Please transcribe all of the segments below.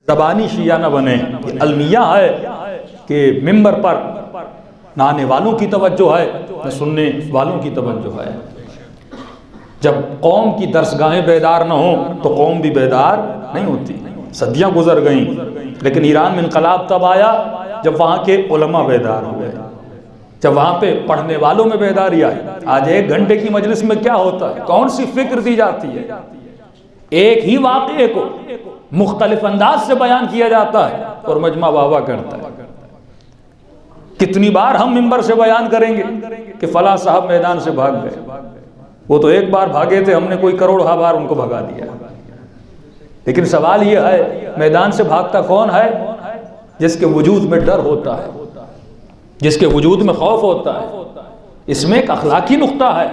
ज़बानी शिया न बने। अलमिया है कि मिंबर पर ना आने वालों की तवज्जो है न सुनने वालों की तवज्जो है। जब कौम की दरसगाहें बेदार न हो तो कौम भी बेदार नहीं होती। सदियां गुजर गईं, लेकिन ईरान में इनकलाब तब आया जब वहाँ के उलमा बेदार हो गए, जब वहाँ पे पढ़ने वालों में बेदारी आई। आज 1 घंटे की मजलिस में क्या होता है, कौन सी फिक्र दी जाती है, एक ही वाक़े को मुख्तलिफ अंदाज से बयान किया जाता है और मजमा वाह करता है। कितनी बार हम मिंबर से बयान करेंगे कि फला साहब मैदान से भाग गए, वो तो एक बार भागे थे, हमने कोई करोड़ों बार उनको भगा दिया। लेकिन सवाल यह है, मैदान से भागता कौन है? जिसके वजूद में डर होता है, जिसके वजूद में खौफ होता है। इसमें एक अखलाकी नुक्ता है।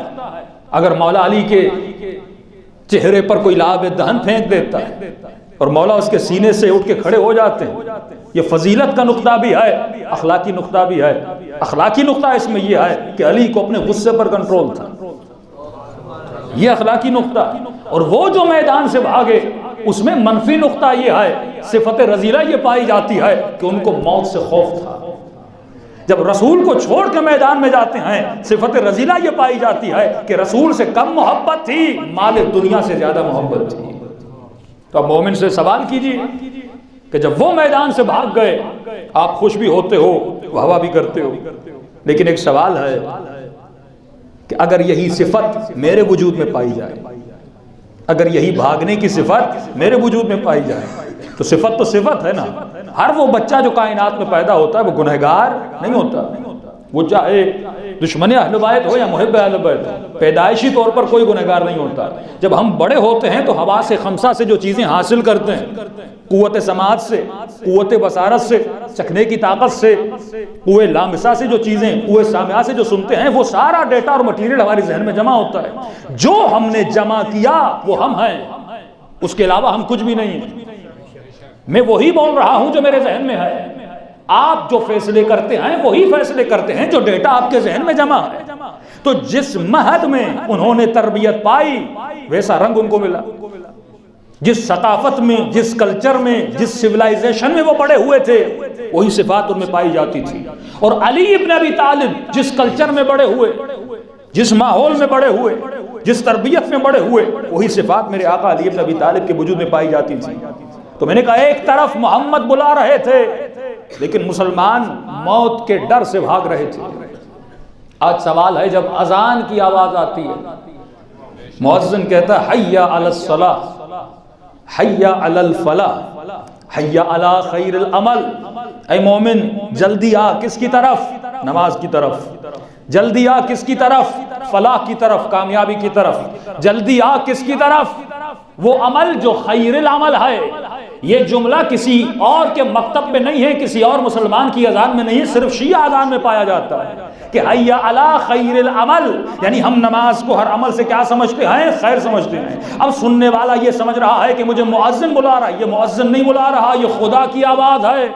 अगर मौला अली के चेहरे पर कोई लाब दहन फेंक देता है और मौला उसके सीने से उठ के खड़े हो जाते हैं, ये फजीलत का नुक्ता भी है, अखलाकी नुक्ता भी है। अखलाकी नुक्ता इसमें यह है कि अली को अपने गुस्से पर कंट्रोल था, ये अखलाकी नुक्ता। और वो जो मैदान से भागे उसमें मनफी नुक्ता ये है, सिफत रजीला ये पाई जाती है कि उनको मौत से खौफ था। जब रसूल को छोड़ के मैदान में जाते हैं, सिफत रजीला ये पाई जाती है कि रसूल से कम मोहब्बत थी, माल दुनिया से ज्यादा मोहब्बत थी। तो अब मोमिन से सवाल कीजिए कि जब वो मैदान से भाग गए, आप खुश भी होते हो, वाह भी करते हो, लेकिन एक सवाल है कि अगर यही सिफत मेरे वजूद में पाई जाए, अगर यही भागने की सिफत मेरे वजूद में पाई जाए, तो सिफत तो सिफत है ना। हर वो बच्चा जो कायनात में पैदा होता है वो गुनहगार नहीं होता, वो चाहे दुश्मन अहले बैत हो या मुहिब अहले बैत हो, पैदाइशी तौर पर कोई गुनहगार नहीं होता। जब हम बड़े होते हैं तो हवा से खमसा से जो चीज़ें हासिल करते हैं, कुव्वत समात से, कुव्वत बसारत से, चखने की ताकत से, कुव्वे लामिसा से जो चीज़ें, कुव्वे सामिया से जो सुनते हैं, वो सारा डेटा और मटीरियल हमारे जहन में जमा होता है। जो हमने जमा किया वो हम हैं, उसके अलावा हम कुछ भी नहीं हैं। मैं वही बोल रहा हूं जो मेरे जहन में है। आप जो फैसले करते हैं वही फैसले करते हैं जो डेटा आपके जहन में जमा है। तो जिस महद में उन्होंने तरबियत पाई वैसा रंग उनको मिला, जिस सकाफत में, जिस कल्चर में, जिस सिविलाइजेशन में वो बड़े हुए थे, वही सिफात उनमें पाई जाती थी। और अली इब्न अबी तालिब जिस कल्चर में बड़े हुए, जिस माहौल में बड़े हुए, जिस तरबियत में बड़े हुए, वही सिफात मेरे आका अली इब्न अबी तालिब के वजूद में पाई जाती थी। तो मैंने कहा, एक तरफ मोहम्मद बुला रहे थे लेकिन मुसलमान मौत के डर से भाग रहे थे। आज सवाल है, जब अजान की आवाज आती है, मुअज्जिन कहता है हय्या अलस सलाह, हय्या अलल फलाह, हय्या अला खैरिल अमल। ऐ मोमिन जल्दी आ, किसकी तरफ? नमाज की तरफ। जल्दी आ किसकी तरफ? फलाह की तरफ, कामयाबी की तरफ। जल्दी आ किसकी तरफ? वो अमल जो खैरिल अमल है। ये जुमला किसी और के मकतब में नहीं है, किसी और मुसलमान की अजान में नहीं है, सिर्फ शिया अजान में पाया जाता है कि हय्या अला खैरिल अमल। यानी हम नमाज को हर अमल से क्या समझते हैं? खैर समझते हैं। अब सुनने वाला ये समझ रहा है कि मुझे मुअज्जिन बुला रहा है, ये मुअज्जिन नहीं बुला रहा, ये खुदा की आवाज है,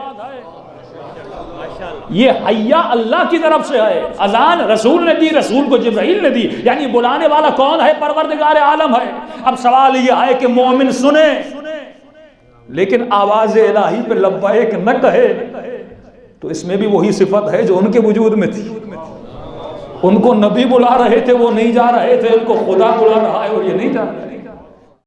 ये हय्या अल्लाह की तरफ से है। अजान रसूल ने दी, रसूल को जिब्राइल ने दी, यानी बुलाने वाला कौन है? परवरदिगार आलम है। अब सवाल यह है कि मोमिन सुने लेकिन आवाज इलाही पे लब्बैक न कहे, तो इसमें भी वही सिफत है जो उनके वजूद में थी। उनको नबी बुला रहे थे, वो नहीं जा रहे थे, उनको खुदा बुला रहा है और ये नहीं जा रहे।